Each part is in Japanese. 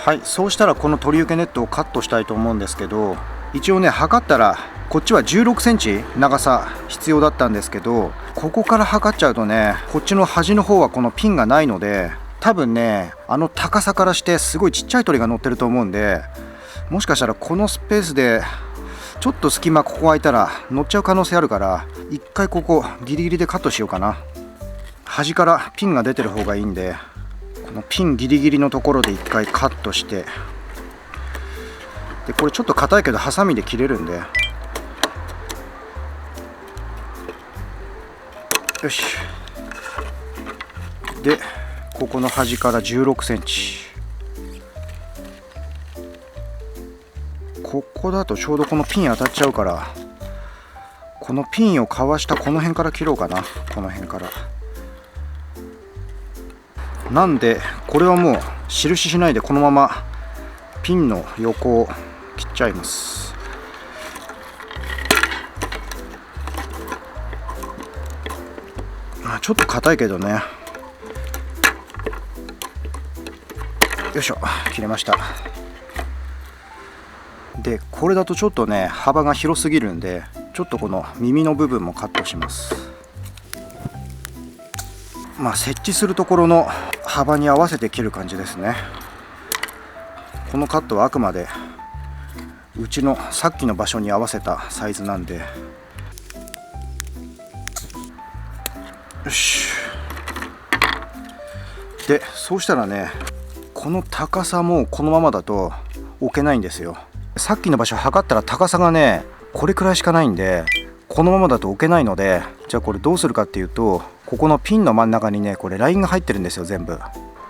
はい、そうしたらこの取り受けネットをカットしたいと思うんですけど、一応ね測ったらこっちは16センチ長さ必要だったんですけど、ここから測っちゃうとね、こっちの端の方はこのピンがないので、多分ねあの高さからしてすごいちっちゃい鳥が乗ってると思うんで、もしかしたらこのスペースでちょっと隙間ここ空いたら乗っちゃう可能性あるから、一回ここギリギリでカットしようかな。端からピンが出てる方がいいんで、このピンギリギリのところで一回カットして、でこれちょっと硬いけどハサミで切れるんで、よし。でここの端から16センチ、ここだとちょうどこのピン当たっちゃうから、このピンをかわしたこの辺から切ろうかな。この辺からなんで、これはもう印しないでこのままピンの横を切っちゃいます。ちょっと硬いけどね。よいしょ、切れました。でこれだとちょっとね幅が広すぎるんで、ちょっとこの耳の部分もカットします。設置するところの幅に合わせて切る感じですね。このカットはあくまでうちのさっきの場所に合わせたサイズなんで、よし。でそうしたらね、この高さもこのままだと置けないんですよ。さっきの場所測ったら高さがねこれくらいしかないんで、このままだと置けないので、じゃあこれどうするかっていうと、ここのピンの真ん中にねこれラインが入ってるんですよ全部。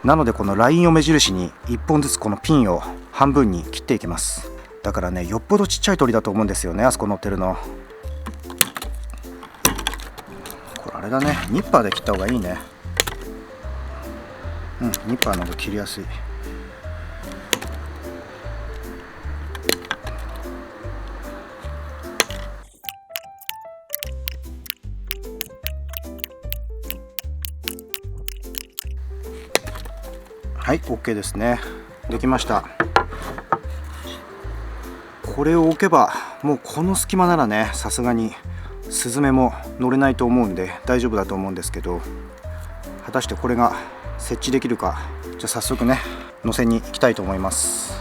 なのでこのラインを目印に1本ずつこのピンを半分に切っていきます。だからねよっぽどちっちゃい鳥だと思うんですよね、あそこ乗ってるの。これあれだね、ニッパーで切った方がいいね。ニッパーの方が切りやすい。はい、 OK ですね。できました。これを置けばもうこの隙間ならね、さすがにスズメも乗れないと思うんで大丈夫だと思うんですけど、果たしてこれが設置できるか。じゃあ早速ね乗せに行きたいと思います。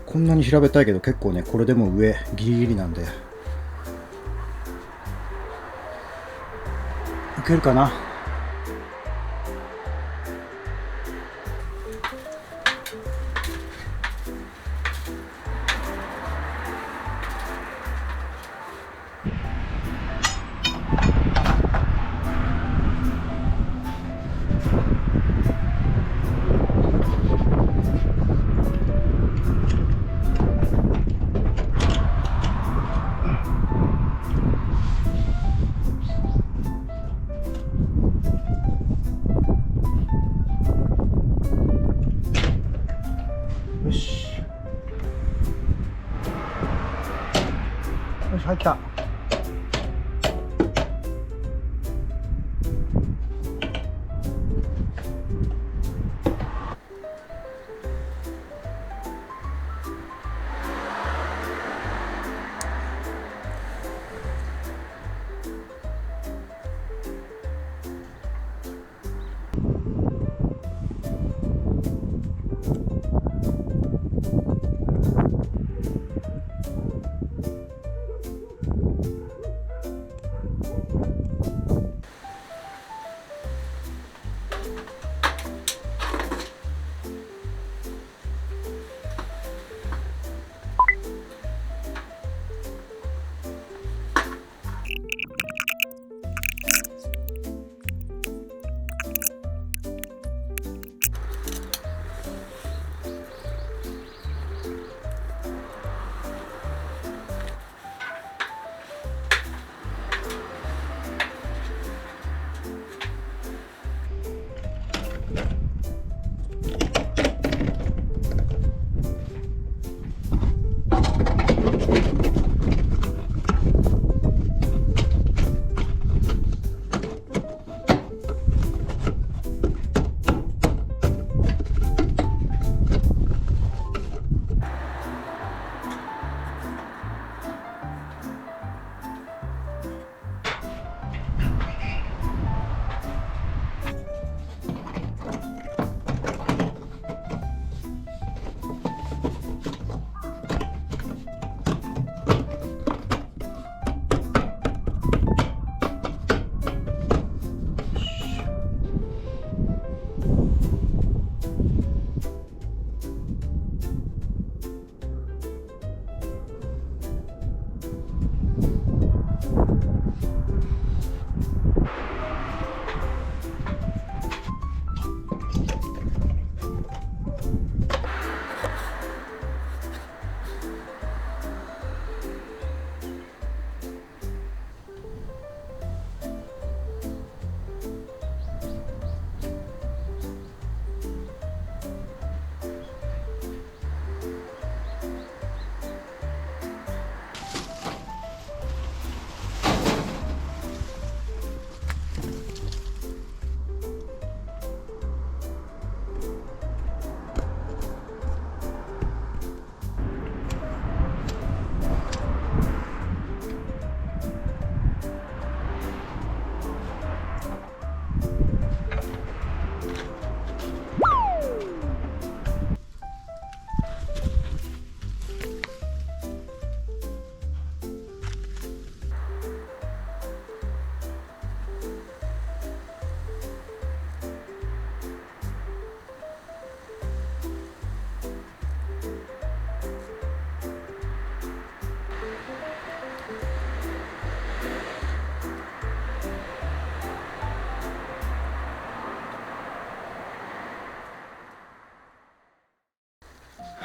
こんなに平べったいけど結構ねこれでも上ギリギリなんで、いけるかな。よし、はい、来た。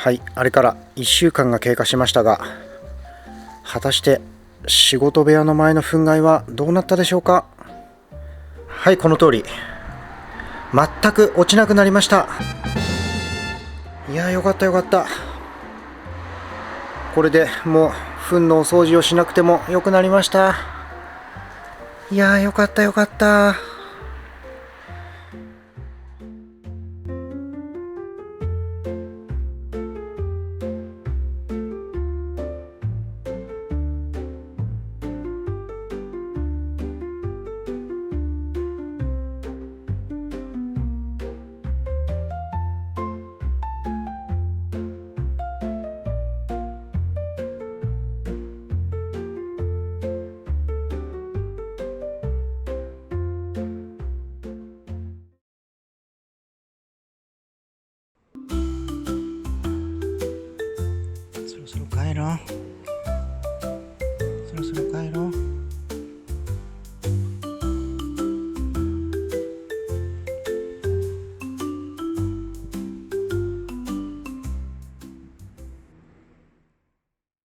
はい、あれから1週間が経過しましたが、果たして仕事部屋の前の憤慨はどうなったでしょうか。はい、この通り全く落ちなくなりました。いやー、よかったよかった。これでもう糞のお掃除をしなくてもよくなりました。いやー、よかったよかった。そろそろ帰ろう。